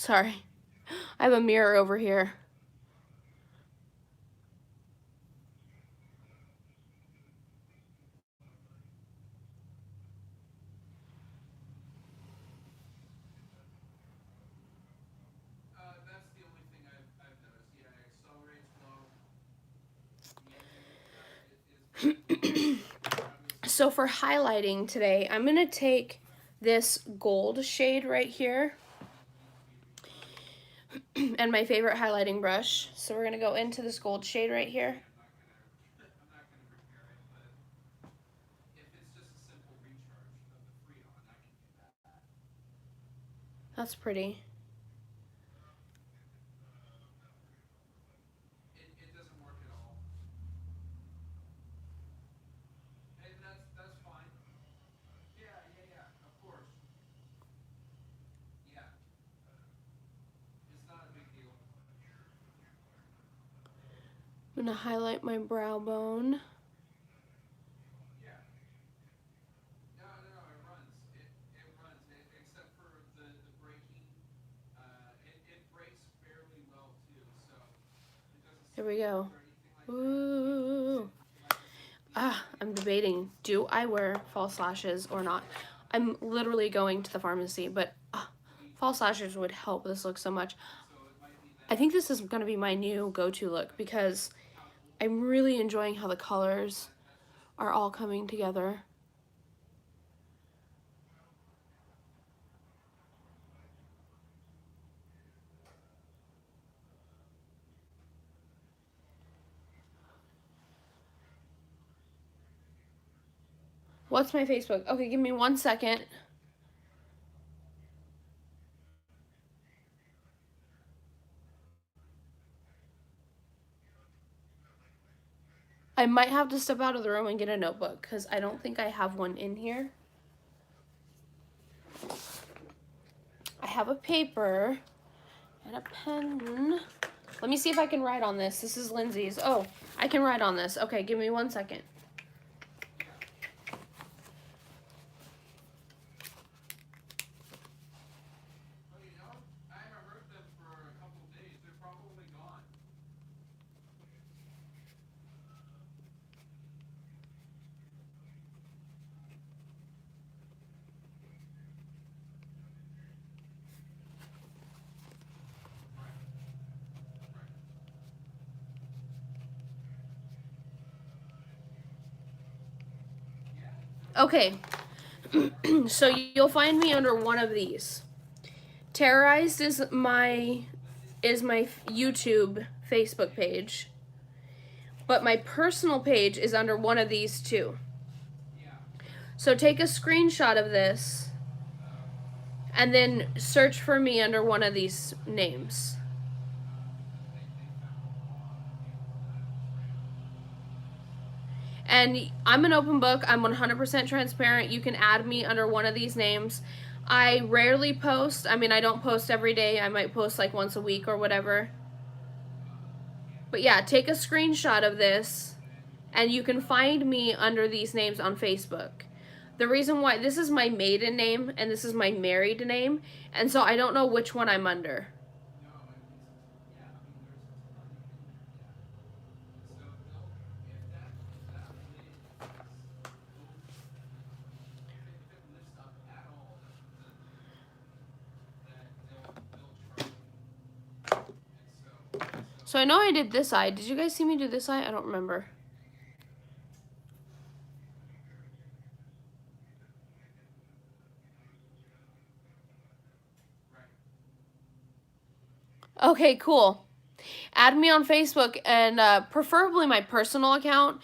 Sorry. I have a mirror over here. That's the only thing I've noticed. Yeah, accelerates low. Yeah, So for highlighting today, I'm going to take this gold shade right here and my favorite highlighting brush. So we're going to go into this gold shade right here. I'm not gonna repair it, but if it's just a simple recharge of the Freon, I can do that. That's pretty. It doesn't work at all, and that's fine. Yeah, of course. Yeah, it's not a big deal. I'm going to highlight my brow bone. Yeah. No, it runs. It runs, except for the braking. It brakes fairly well too, so it doesn't Here we squeak go. or anything like that. Ooh. Like I said, Ah, I'm debating, do I wear false lashes or not? I'm literally going to the pharmacy, but false lashes would help this look so much. so it might be I that think this is going to be my new go-to look because how old I'm you are. really enjoying how the colors That's just are all coming together. What's my Facebook? Okay, give me 1 second. I might have to step out of the room and get a notebook because I don't think I have one in here. I have a paper and a pen. Let me see if I can write on this. This is Lindsay's. Oh, I can write on this. Okay, give me 1 second. Yeah. Well, I haven't heard them for a couple days. They're probably gone. Right. Right. Yeah. No, Okay, so you'll find me under one of these. Terrorized is my YouTube Facebook page, but my personal page is under one of these two. yeah. So take a screenshot of this and then search for me under one of these names. Because they found a lot of people that I was randomly following. So And I'm an open book. I'm 100% transparent. You can add me under one of these names. I rarely post. I mean, I don't post every day. I might post like once a week or whatever. yeah. But yeah, take a screenshot of this and you can find me under these names on Facebook. The reason why this is my maiden name and this is my married name, and so I don't know which one I'm under. No, yeah. I mean, there's a ton in yeah. So they'll if that lid is if it lifts up at all, that's the that they'll charge you. And so So I know I did this eye. Did you guys see me do this eye? I don't remember. right. Okay, cool. Add me on Facebook and preferably my personal account.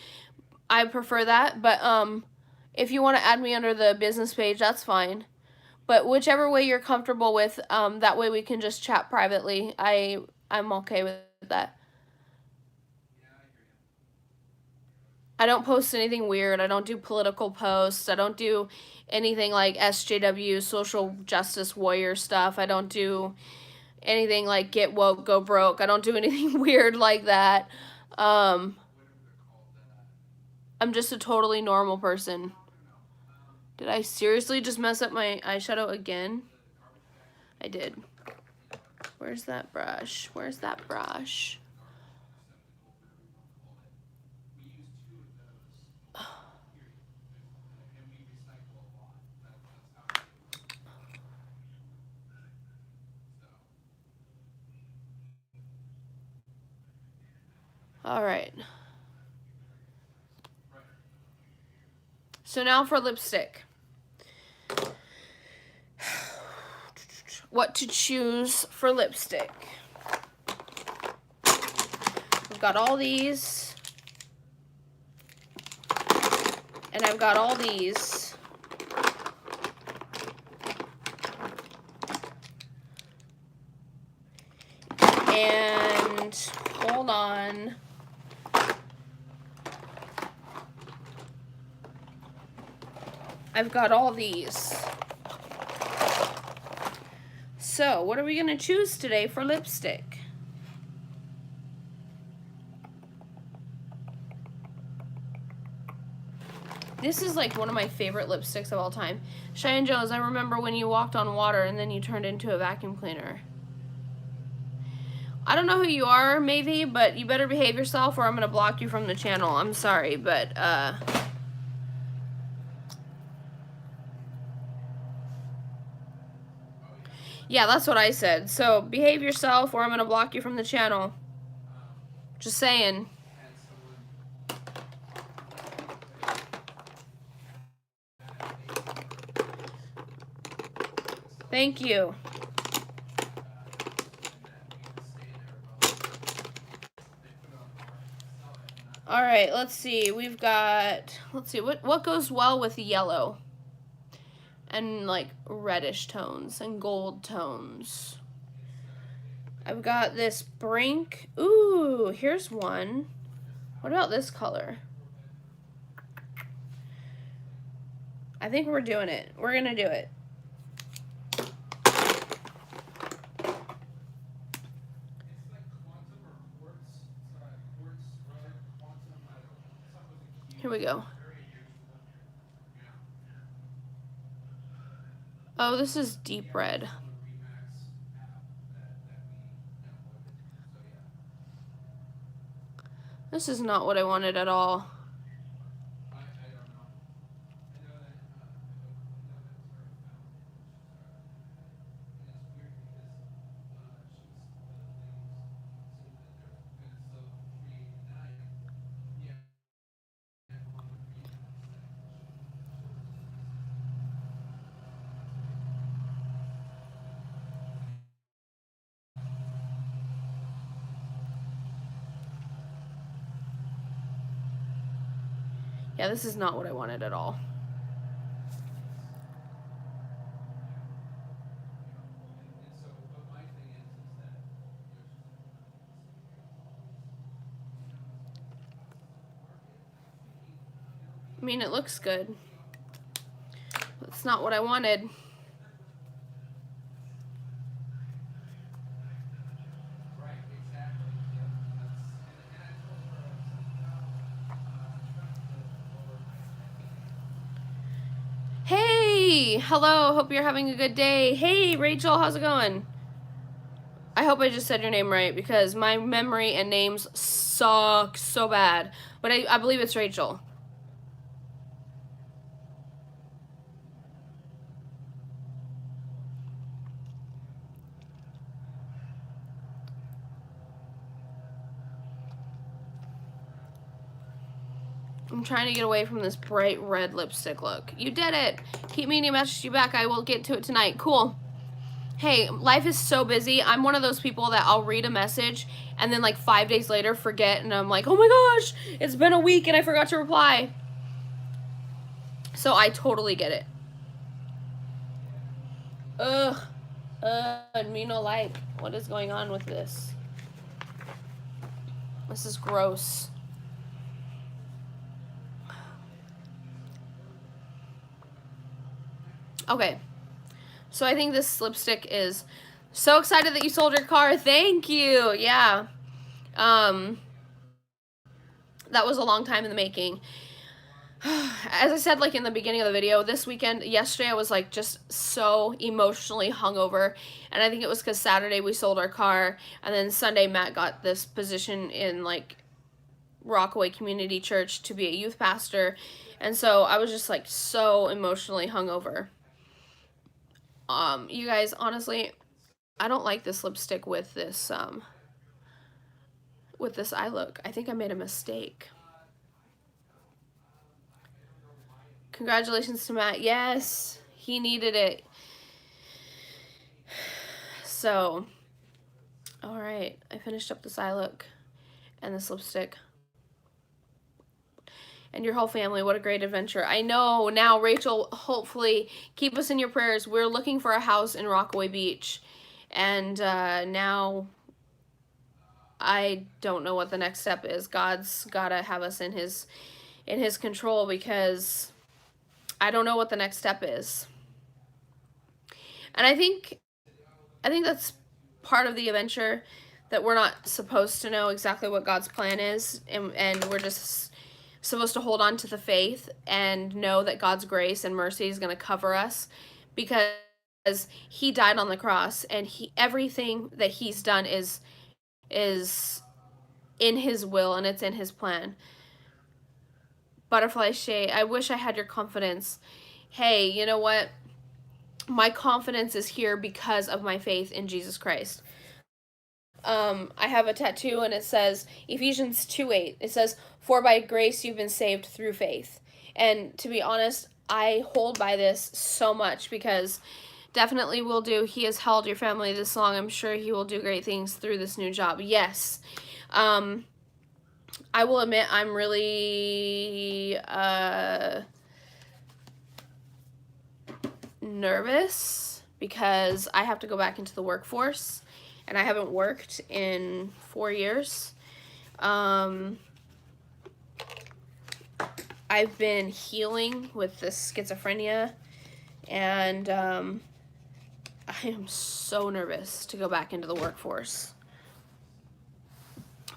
I prefer that, but if you want to add me under the business page, that's fine. But whichever way you're comfortable with, that way we can just chat privately. I'm okay with that. Yeah, I hear you. I don't post anything weird. I don't do political posts. I don't do anything like SJW, social justice warrior stuff. I don't do anything like get woke, go broke. I don't do anything weird like that. Um, Whatever they're called. I'm just a totally normal person. No. Did I seriously just mess up my eyeshadow again? The garbage bags that I did. you know, Where's that brush? Where's that brush? the garbage receptacle, whatever you want to call it. We use two of those. Period. And we recycle a lot. That's how we do it. So All right. right. So now for lipstick. What to choose for lipstick. I've got all these. And I've got all these. And hold on. I've got all these. So, what are we going to choose today for lipstick? This is like one of my favorite lipsticks of all time. Cheyenne Jones, I remember when you walked on water and then you turned into a vacuum cleaner. I don't know who you are, maybe, but you better behave yourself or I'm going to block you from the channel. I'm sorry, but, yeah, that's what I said. So, behave yourself or I'm going to block you from the channel. Just saying. Thank you. All right, let's see. We've got, let's see, what goes well with yellow? And like reddish tones and gold tones. I've got this Brink. Ooh, here's one. What about this color? I think we're doing it. We're gonna do it. Here we go. Oh, this is deep red. This is not what I wanted at all. Yeah, this is not what I wanted at all. I mean, it looks good. That's not what I wanted. Hey, hello, hope you're having a good day. Hey, Rachel, how's it going? I hope I just said your name right because my memory and names suck so bad. But I believe it's Rachel. I'm trying to get away from this bright red lipstick look. You did it. Keep meaning to message you back. I will get to it tonight. Cool. Hey, life is so busy. I'm one of those people that I'll read a message and then like 5 days later forget and I'm like, oh my gosh, it's been a week and I forgot to reply. So I totally get it. Ugh. Me no like. What is going on with this? This is gross. Okay. So I think this lipstick is so excited that you sold your car. Thank you. Yeah. That was a long time in the making. As I said, like in the beginning of the video, this weekend, yesterday, I was like just so emotionally hungover. And I think it was because Saturday we sold our car. And then Sunday, Matt got this position in like Rockaway Community Church to be a youth pastor. And so I was just like so emotionally hungover. You guys, honestly, I don't like this lipstick with this eye look. I think I made a mistake. Congratulations to Matt. Yes, he needed it. So, all right, I finished up this eye look and this lipstick. And your whole family, what a great adventure. I know now, Rachel, hopefully keep us in your prayers. We're looking for a house in Rockaway Beach. And now I don't know what the next step is. God's got to have us in his control, because I don't know what the next step is. And I think that's part of the adventure, that we're not supposed to know exactly what God's plan is, and we're just supposed to hold on to the faith and know that God's grace and mercy is going to cover us, because he died on the cross, and everything that he's done is in his will, and it's in his plan. Butterfly Shay, I wish I had your confidence. Hey, you know what? My confidence is here because of my faith in Jesus Christ. I have a tattoo, and it says Ephesians 2:8. It says, "For by grace you've been saved through faith." And to be honest, I hold by this so much, because definitely will do. He has held your family this long. I'm sure he will do great things through this new job. Yes. I will admit I'm really nervous, because I have to go back into the workforce, and I haven't worked in 4 years. I've been healing with this schizophrenia, and I am so nervous to go back into the workforce.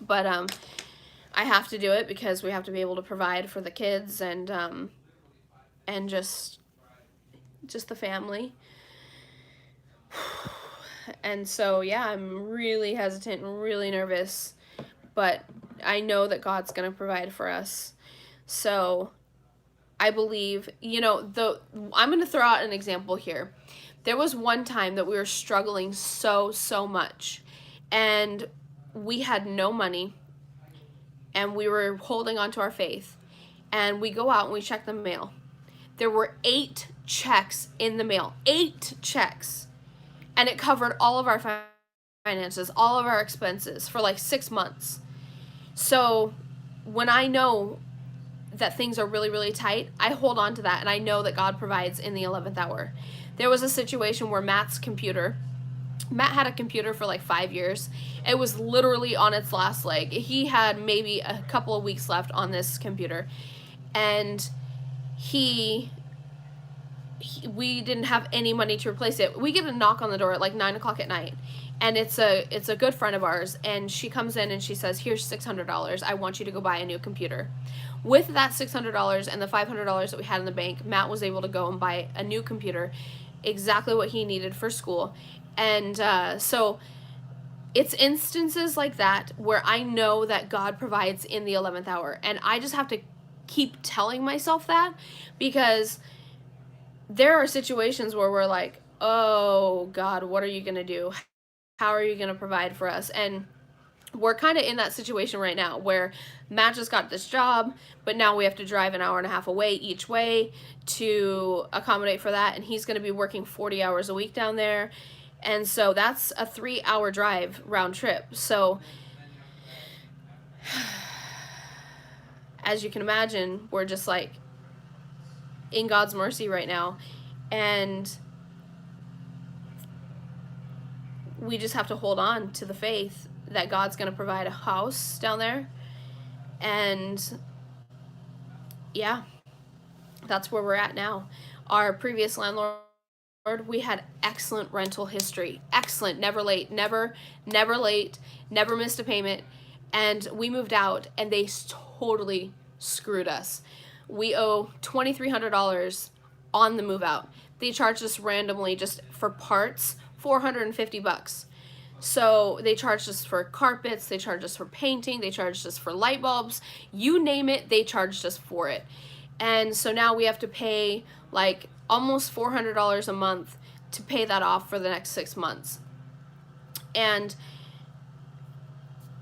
But I have to do it, because we have to be able to provide for the kids, and just the family. And so, yeah, I'm really hesitant and really nervous, but I know that God's going to provide for us. So I believe, I'm going to throw out an example here. There was one time that we were struggling so much, and we had no money, and we were holding on to our faith, and we go out and we check the mail. There were 8 checks in the mail, 8 checks, and it covered all of our finances, all of our expenses for like 6 months. So when I know that things are really, really tight, I hold on to that, and I know that God provides in the 11th hour. There was a situation where Matt had a computer for like 5 years. It was literally on its last leg. He had maybe a couple of weeks left on this computer, and we didn't have any money to replace it. We get a knock on the door at like 9 o'clock at night, and it's a good friend of ours, and she comes in and she says, "Here's $600. I want you to go buy a new computer." With that $600 and the $500 that we had in the bank, Matt was able to go and buy a new computer, exactly what he needed for school. And so it's instances like that where I know that God provides in the 11th hour, and I just have to keep telling myself that, because there are situations where we're like, "Oh God, what are you going to do? How are you going to provide for us?" And we're kind of in that situation right now, where Matt just got this job, but now we have to drive an hour and a half away each way to accommodate for that, and he's going to be working 40 hours a week down there, and so that's a 3-hour drive round trip. So as you can imagine, we're just like in God's mercy right now, and we just have to hold on to the faith that God's going to provide a house down there. And yeah, that's where we're at now. Our previous landlord, we had excellent rental history. Excellent. Never late. Never late. Never missed a payment. And we moved out, and they totally screwed us. We owe $2,300 on the move out. They charged us randomly just for parts, $450. So they charged us for carpets, they charged us for painting, they charged us for light bulbs, you name it, they charged us for it. And so now we have to pay like almost $400 a month to pay that off for the next 6 months. And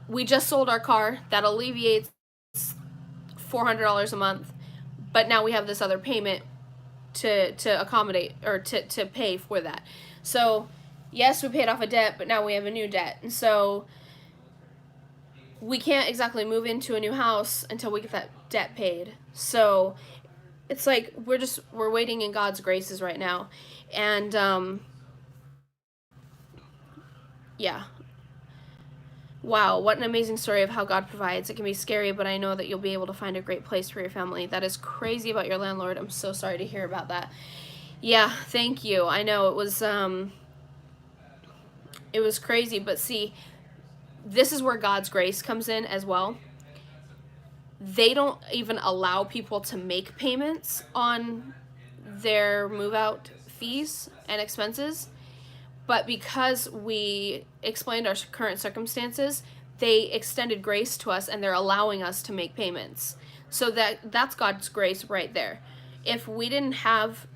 we just sold our car. That alleviates $400 a month. but now we have this other payment to accommodate or to pay for that. So yes, we paid off a debt, but now we have a new debt, and so we can't exactly move into a new house until we get that debt paid. So it's like we're waiting in God's graces right now, and yeah. Wow, what an amazing story of how God provides. It can be scary, but I know that you'll be able to find a great place for your family. That is crazy about your landlord. I'm so sorry to hear about that. Yeah, thank you. I know it was crazy, but see, this is where God's grace comes in as well. They don't even allow people to make payments on their move out fees and expenses. But because we explained our current circumstances, they extended grace to us and they're allowing us to make payments. So that's God's grace right there. If we didn't have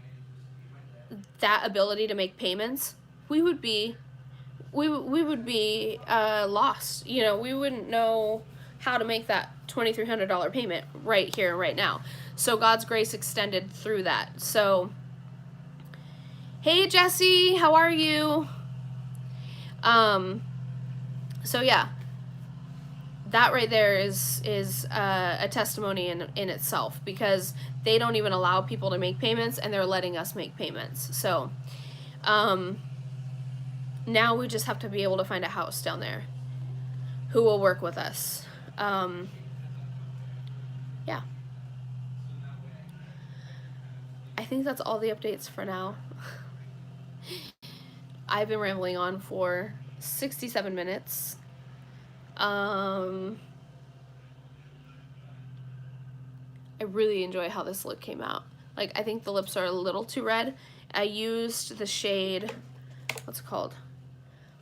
that ability to make payments, we would be lost. You know, we wouldn't know how to make that $2,300 payment right here, right now. So God's grace extended through that. So, hey Jesse, how are you? So yeah, that right there is a testimony in itself, because they don't even allow people to make payments and they're letting us make payments. So now we just have to be able to find a house down there who will work with us. Yeah, I think that's all the updates for now. I've been rambling on for 67 minutes. I really enjoy how this look came out. Like, I think the lips are a little too red. I used the shade, what's it called?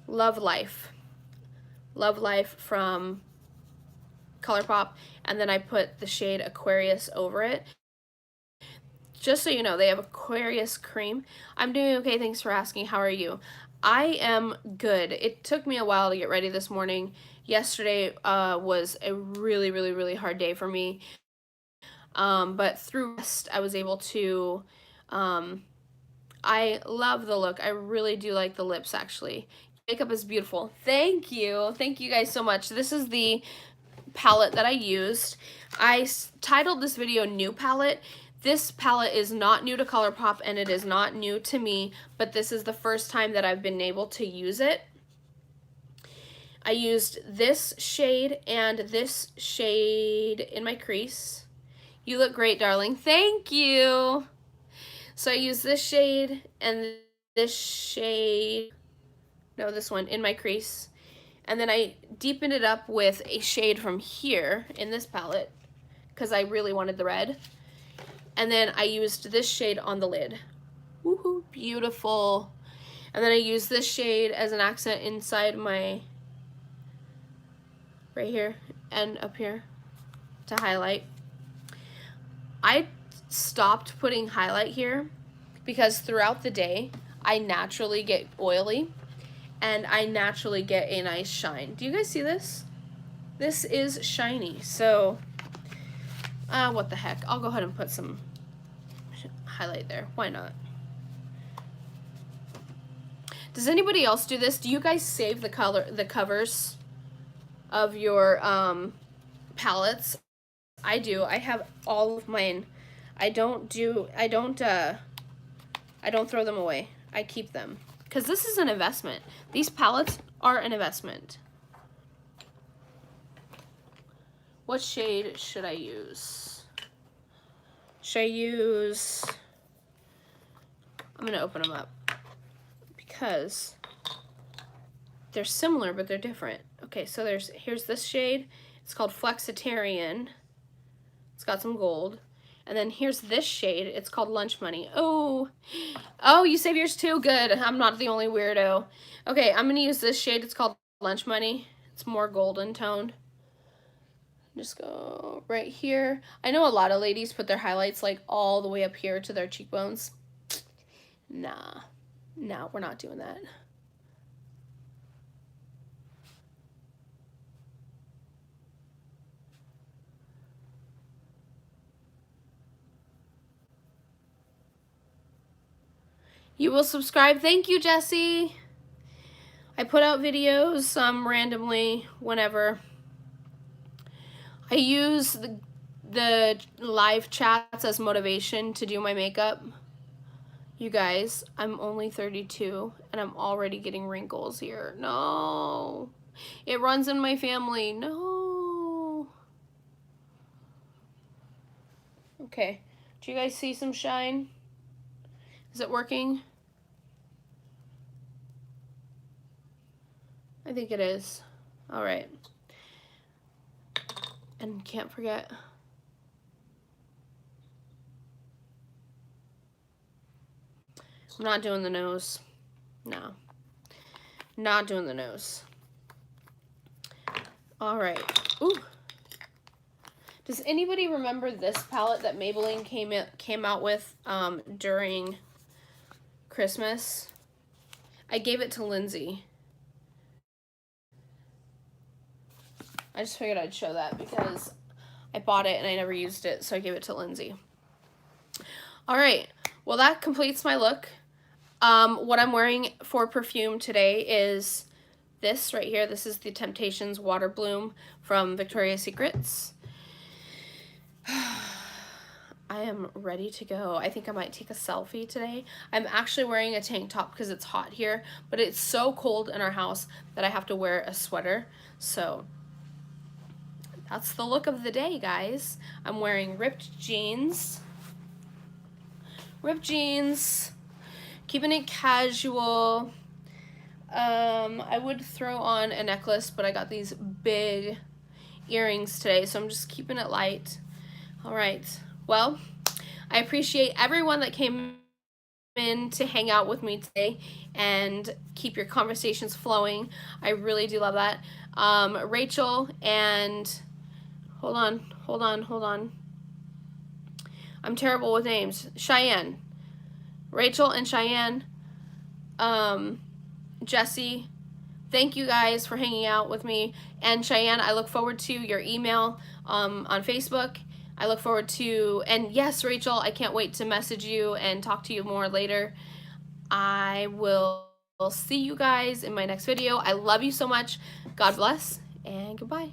Love Life. Love Life from ColourPop, and then I put the shade Aquarius over it. Just so you know, they have Aquarius cream. I'm doing okay, thanks for asking. How are you? I am good. It took me a while to get ready this morning. Yesterday was a really, really, really hard day for me. But through rest, I was able to, I love the look. I really do like the lips, actually. Makeup is beautiful. Thank you. Thank you guys so much. This is the palette that I used. I titled this video New Palette. This palette is not new to ColourPop and it is not new to me, but this is the first time that I've been able to use it. I used this shade and this shade in my crease. You look great, darling. Thank you. So I used this shade and this shade, no, this one in my crease. And then I deepened it up with a shade from here in this palette because I really wanted the red. And then I used this shade on the lid. Woohoo, beautiful. And then I used this shade as an accent inside my, right here and up here to highlight. I stopped putting highlight here because throughout the day, I naturally get oily and I naturally get a nice shine. Do you guys see this? This is shiny, so what the heck? I'll go ahead and put some highlight there. Why not? Does anybody else do this? Do you guys save the covers of your palettes? I do. I have all of mine. I don't throw them away. I keep them because this is an investment. These palettes are an investment. What shade should I use? Should I use, I'm gonna open them up because they're similar but they're different. Okay, so here's this shade. It's called Flexitarian. It's got some gold. And then here's this shade. It's called Lunch Money. Oh, you save yours too? Good. I'm not the only weirdo. Okay, I'm gonna use this shade. It's called Lunch Money. It's more golden toned. Just go right here. I know a lot of ladies put their highlights like all the way up here to their cheekbones. Nah, we're not doing that. You will subscribe. Thank you, Jesse. I put out videos randomly whenever. I use the live chats as motivation to do my makeup. You guys, I'm only 32 and I'm already getting wrinkles here. No. It runs in my family. No. Okay. Do you guys see some shine? Is it working? I think it is. All right. And can't forget. I'm not doing the nose. No. Not doing the nose. All right. Ooh. Does anybody remember this palette that Maybelline came out with during Christmas? I gave it to Lindsay. I just figured I'd show that because I bought it and I never used it, so I gave it to Lindsay. All right. Well, that completes my look. What I'm wearing for perfume today is this right here. This is the Temptations Water Bloom from Victoria's Secrets. I am ready to go. I think I might take a selfie today. I'm actually wearing a tank top because it's hot here, but it's so cold in our house that I have to wear a sweater. So that's the look of the day, guys. I'm wearing ripped jeans. Ripped jeans. Keeping it casual. I would throw on a necklace, but I got these big earrings today, so I'm just keeping it light. All right. Well, I appreciate everyone that came in to hang out with me today and keep your conversations flowing. I really do love that. Rachel and hold on. I'm terrible with names. Cheyenne. Rachel and Cheyenne. Jesse. Thank you guys for hanging out with me. And Cheyenne, I look forward to your email on Facebook. I look forward to, and yes, Rachel, I can't wait to message you and talk to you more later. I will see you guys in my next video. I love you so much. God bless, and goodbye.